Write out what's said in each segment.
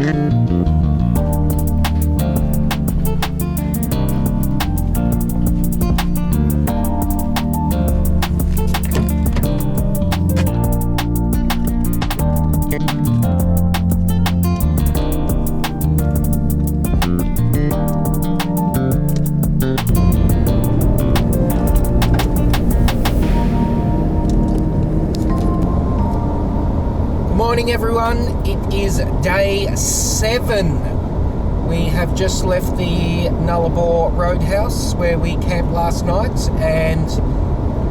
Morning everyone, it is day 7. We have just left the Nullarbor Roadhouse where we camped last night and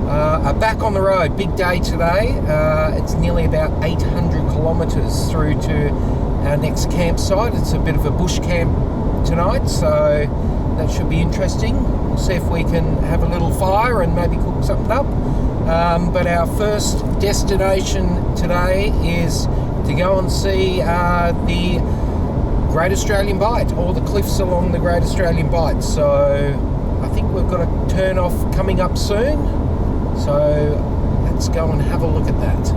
are back on the road. Big day today. It's nearly about 800 kilometres through to our next campsite. It's a bit of a bush camp tonight, so that should be interesting. We'll see if we can have a little fire and maybe cook something up. But our first destination today is to go and see the Great Australian Bight, or the cliffs along the Great Australian Bight. So I think we've got a turn off coming up soon. So let's go and have a look at that.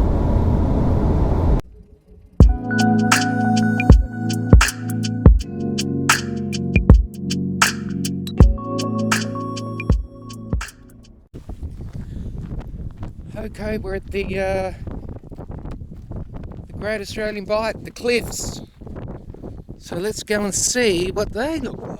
Okay, we're at the Great Australian Bight, the cliffs. So let's go and see what they look like.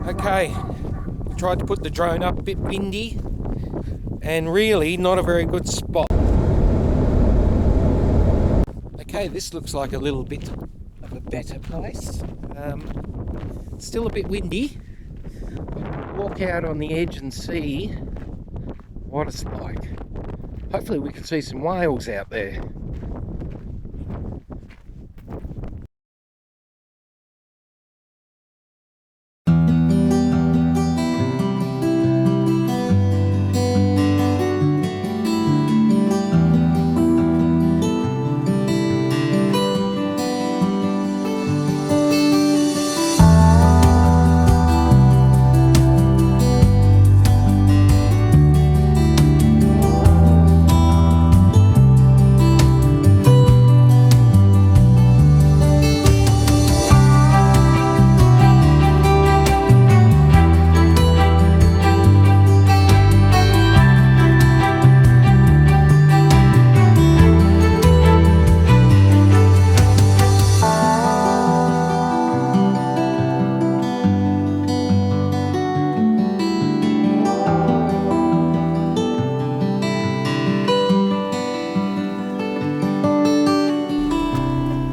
Okay, tried to put the drone up, a bit windy and really not a very good spot. Okay, this looks like a little bit of a better place. Still a bit windy. Walk out on the edge and see what it's like. Hopefully we can see some whales out there.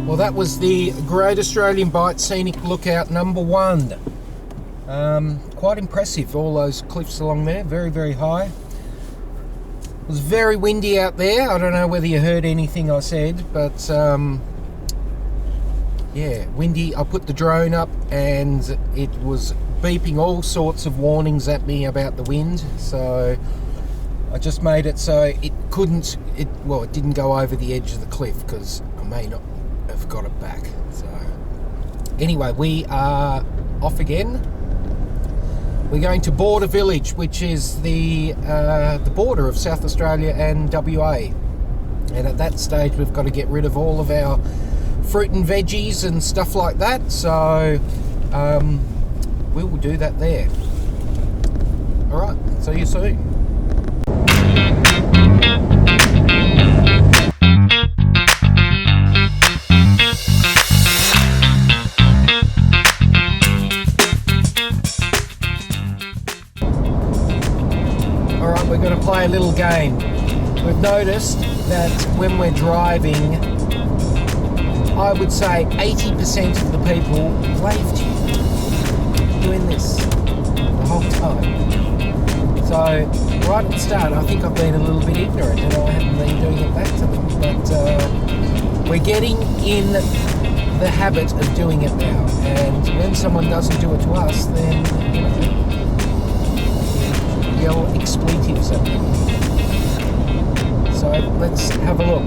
Well, that was the Great Australian Bight Scenic Lookout number 1. Quite impressive, all those cliffs along there, very, very high. It was very windy out there. I don't know whether you heard anything I said, but yeah, windy. I put the drone up and it was beeping all sorts of warnings at me about the wind, so I just made it so it didn't go over the edge of the cliff, because I may not have got it back. So anyway, we are off again. We're going to Border Village, which is the border of South Australia and WA, and at that stage we've got to get rid of all of our fruit and veggies and stuff like that, so we will do that there. Alright, see you soon. Alright, we're going to play a little game. we've noticed that when we're driving, I would say 80% of the people wave to you doing this the whole time. So right at the start, I think I've been a little bit ignorant and I haven't been doing it back to them. But we're getting in the habit of doing it now. And when someone doesn't do it to us, then, you know, yell expletives at them. So let's have a look.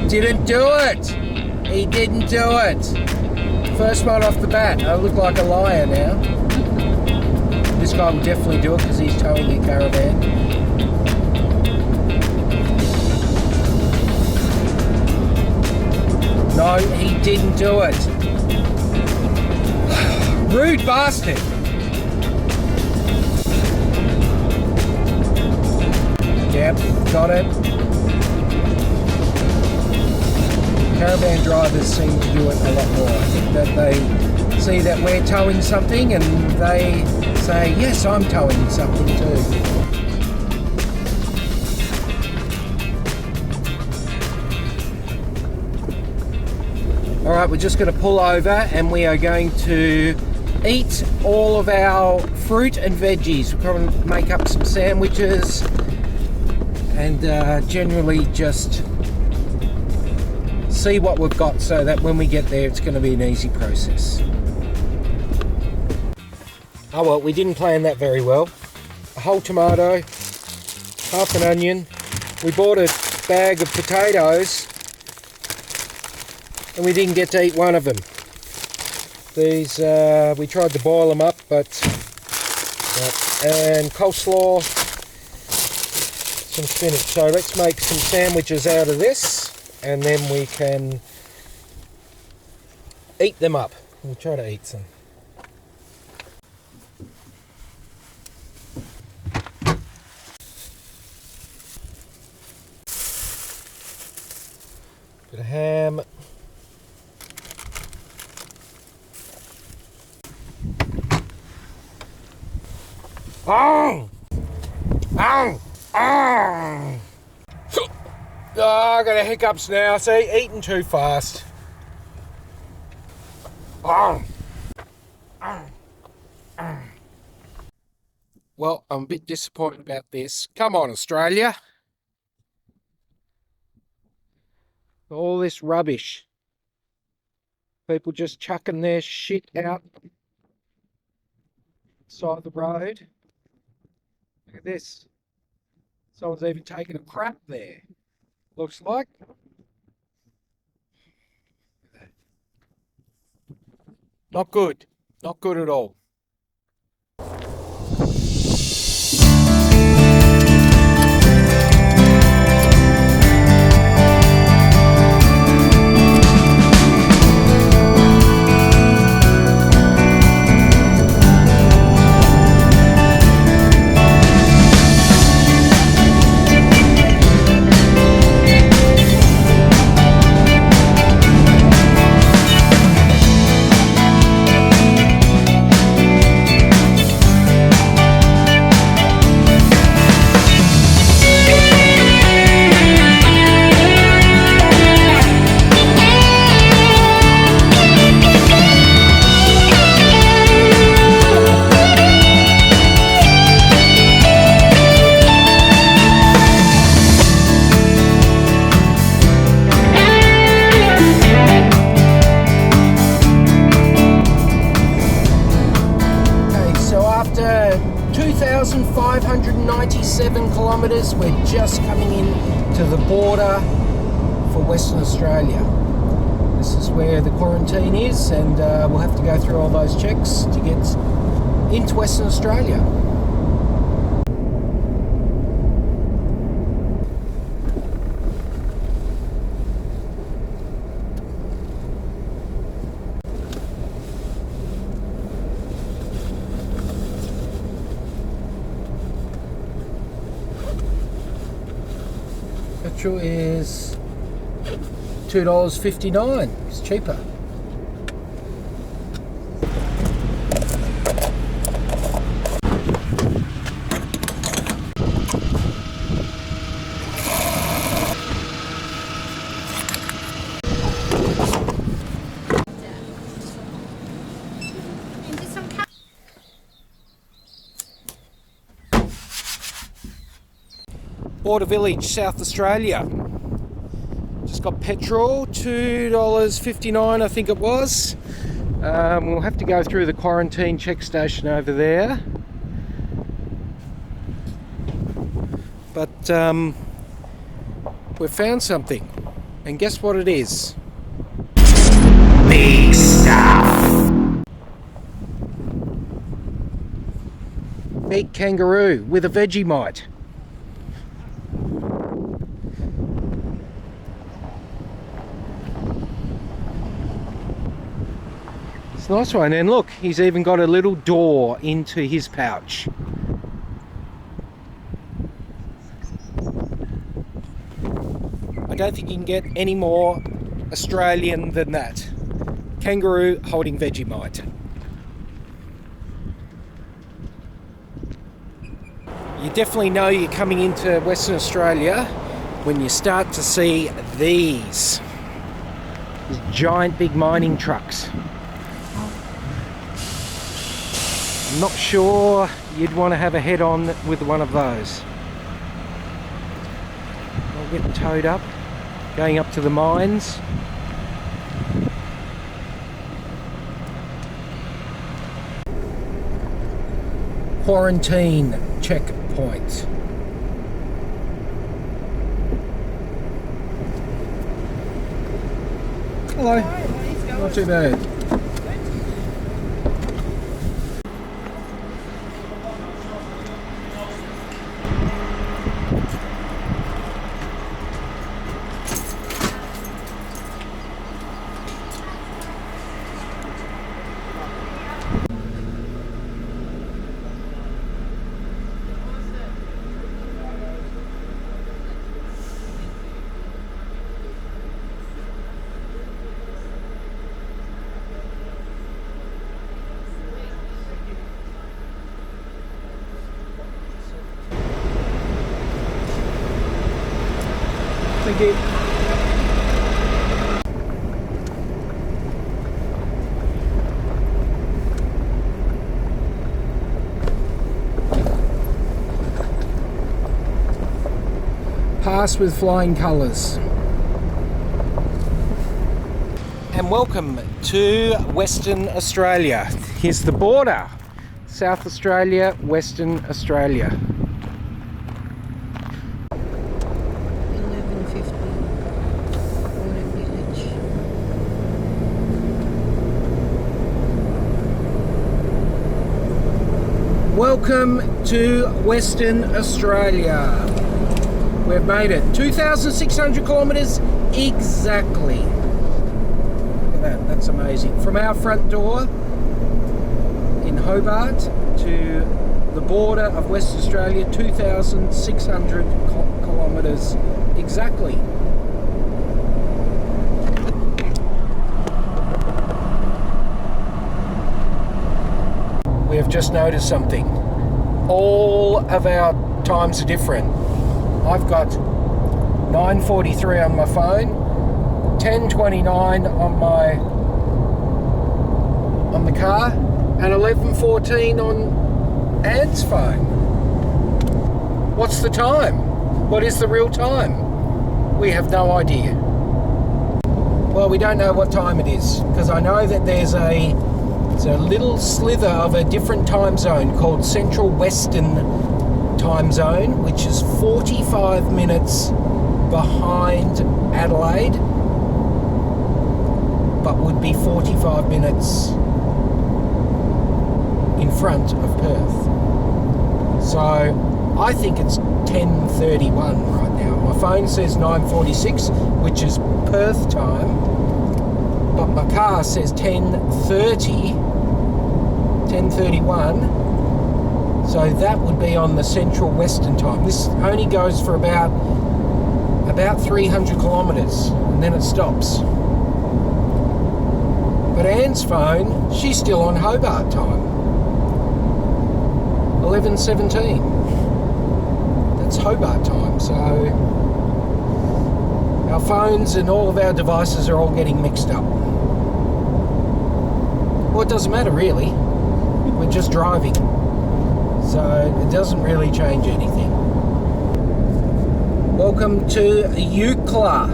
Didn't do it! He didn't do it! First one off the bat. I look like a liar now. This guy will definitely do it because he's towing a caravan. No, he didn't do it. Rude bastard. Yep, got it. Caravan drivers seem to do it a lot more. I think that they see that we're towing something and they say, yes, I'm towing something too. Alright, we're just going to pull over and we are going to eat all of our fruit and veggies. We're going to make up some sandwiches and generally just see what we've got so that when we get there it's going to be an easy process. Oh well, we didn't plan that very well. A whole tomato, half an onion. We bought a bag of potatoes and we didn't get to eat one of them. These, we tried to boil them up, but and coleslaw, some spinach. So let's make some sandwiches out of this and then we can eat them up. We'll try to eat some. Bit of ham. Oh! Oh! Oh! Oh, I got a hiccups now. See, eating too fast. Oh! Oh! Oh! Well, I'm a bit disappointed about this. Come on, Australia. All this rubbish. People just chucking their shit out side the road. Look at this. Someone's even taken a crap there. Looks like. Not good. Not good at all. After 2,597 kilometres, we're just coming in to the border for Western Australia. This is where the quarantine is, and we'll have to go through all those checks to get into Western Australia. Petrol is $2.59. It's cheaper. Border Village, South Australia. Just got petrol, $2.59 I think it was. We'll have to go through the quarantine check station over there. But we've found something. And guess what it is? Big stuff! Big kangaroo with a Vegemite. It's a nice one, and look, he's even got a little door into his pouch. I don't think you can get any more Australian than that. Kangaroo holding Vegemite. You definitely know you're coming into Western Australia when you start to see these giant big mining trucks. I'm not sure you'd want to have a head-on with one of those. I'll get towed up, going up to the mines. Quarantine checkpoint. Hello. Hi, not too bad. Thank you. Pass with flying colours. And welcome to Western Australia. Here's the border. South Australia, Western Australia. Welcome to Western Australia. We've made it 2,600 kilometres exactly. Look at that, that's amazing. From our front door in Hobart to the border of Western Australia, 2,600 kilometres exactly. We have just noticed something. All of our times are different. I've got 9:43 on my phone, 10:29 on the car, and 11:14 on Anne's phone. What's the time? What is the real time? We have no idea. Well, we don't know what time it is, because I know that there's a little slither of a different time zone called Central Western Time Zone, which is 45 minutes behind Adelaide, but would be 45 minutes in front of Perth. So I think it's 10:31 right now. My phone says 9:46, which is Perth time, but my car says 10:31, so that would be on the Central Western time. This only goes for about 300 kilometres and then it stops. But Anne's phone, she's still on Hobart time, 11:17. That's Hobart time, so our phones and all of our devices are all getting mixed up. Well, it doesn't matter really. We're just driving, so it doesn't really change anything. welcome to Eucla.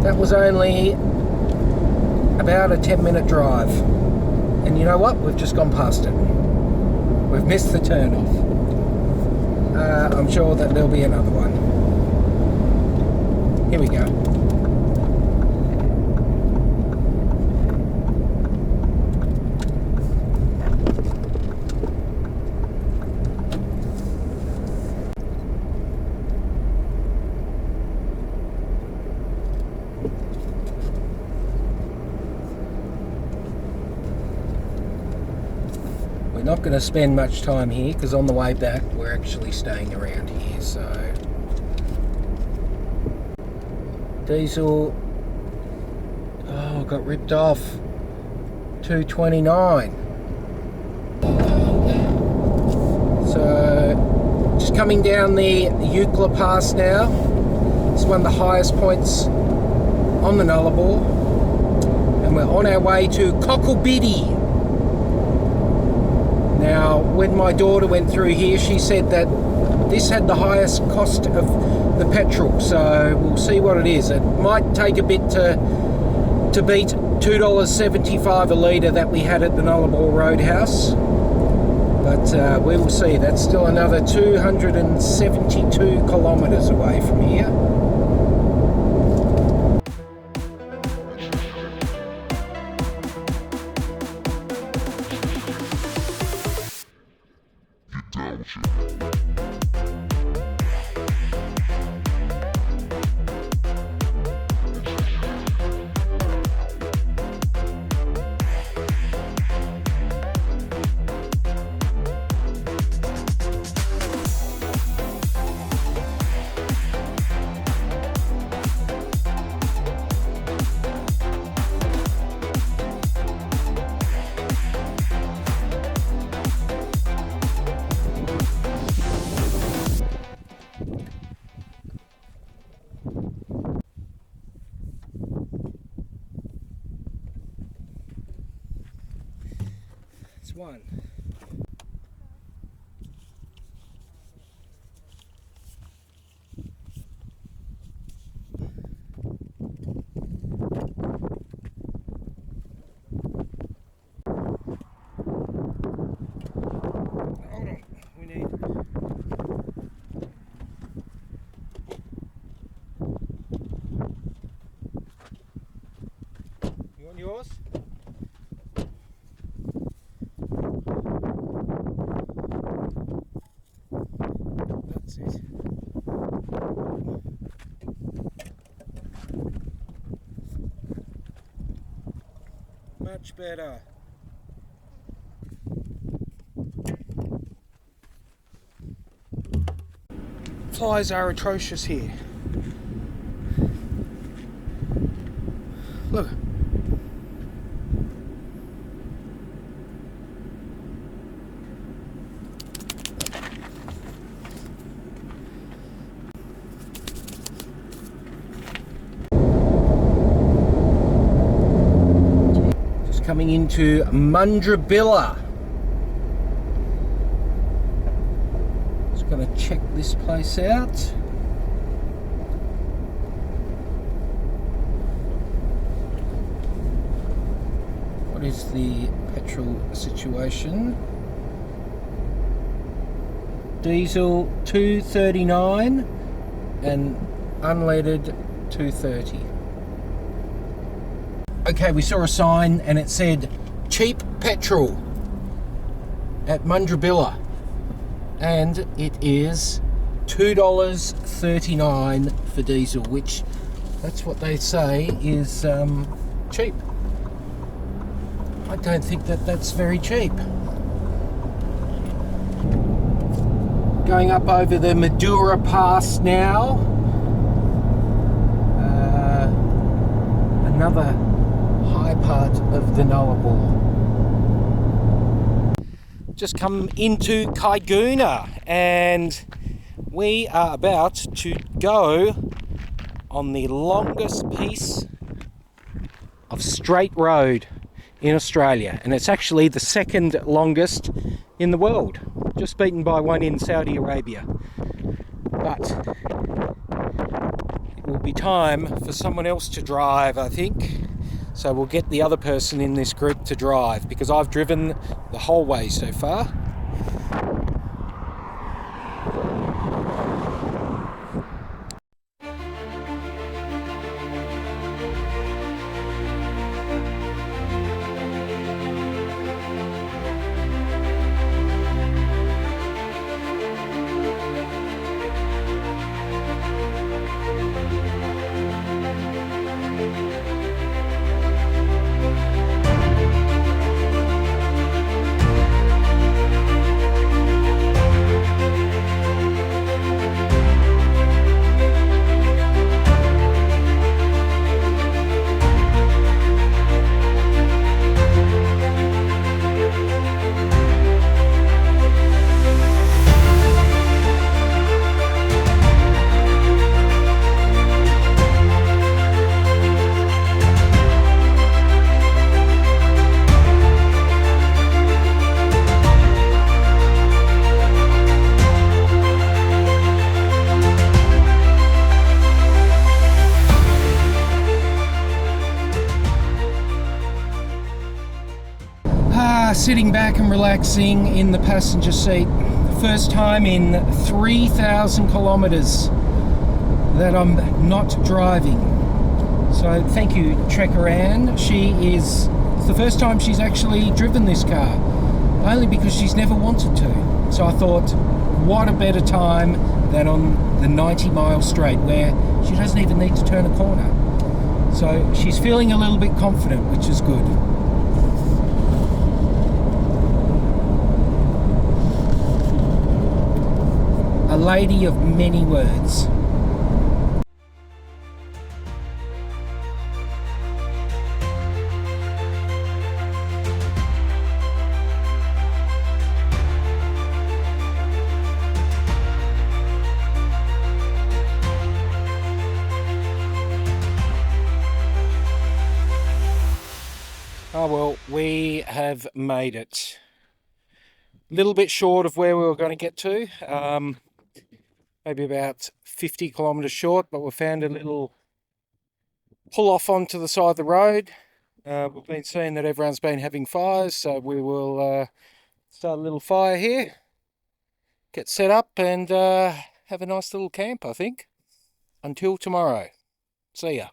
That was only about a 10-minute drive. And you know what? We've just gone past it. We've missed the turn off. I'm sure that there'll be another one. Here we go. We're not going to spend much time here because on the way back we're actually staying around here. So diesel, oh, got ripped off. $2.29. So just coming down the Eucla Pass now. It's one of the highest points on the Nullarbor, and we're on our way to Cocklebiddy. Now, when my daughter went through here, she said that this had the highest cost of the petrol, so we'll see what it is. It might take a bit to beat $2.75 a litre that we had at the Nullarbor Roadhouse, but we will see. That's still another 272 kilometres away from here. One. Hold on, we need. You want yours? Much better. Flies are atrocious here. Look. Coming into Mundrabilla. Just going to check this place out. What is the petrol situation? Diesel $2.39 and unleaded $2.30. Okay, we saw a sign and it said cheap petrol at Mundrabilla, and it is $2.39 for diesel, which that's what they say is cheap. I don't think that that's very cheap. Going up over the Madura Pass now. Another high part of the Nullarbor. Just come into Kaiguna, and we are about to go on the longest piece of straight road in Australia, and it's actually the second longest in the world, just beaten by one in Saudi Arabia. But be time for someone else to drive, I think. So we'll get the other person in this group to drive, because I've driven the whole way so far. Sitting back and relaxing in the passenger seat. First time in 3,000 kilometers that I'm not driving. So thank you, Trekker Ann. It's the first time she's actually driven this car, only because she's never wanted to. So I thought, what a better time than on the 90-mile straight, where she doesn't even need to turn a corner. So she's feeling a little bit confident, which is good. A lady of many words. Oh well, we have made it. A little bit short of where we were going to get to. Maybe about 50 kilometres short, but we found a little pull off onto the side of the road. We've been seeing that everyone's been having fires, so we will start a little fire here, get set up, and have a nice little camp, I think. Until tomorrow. See ya.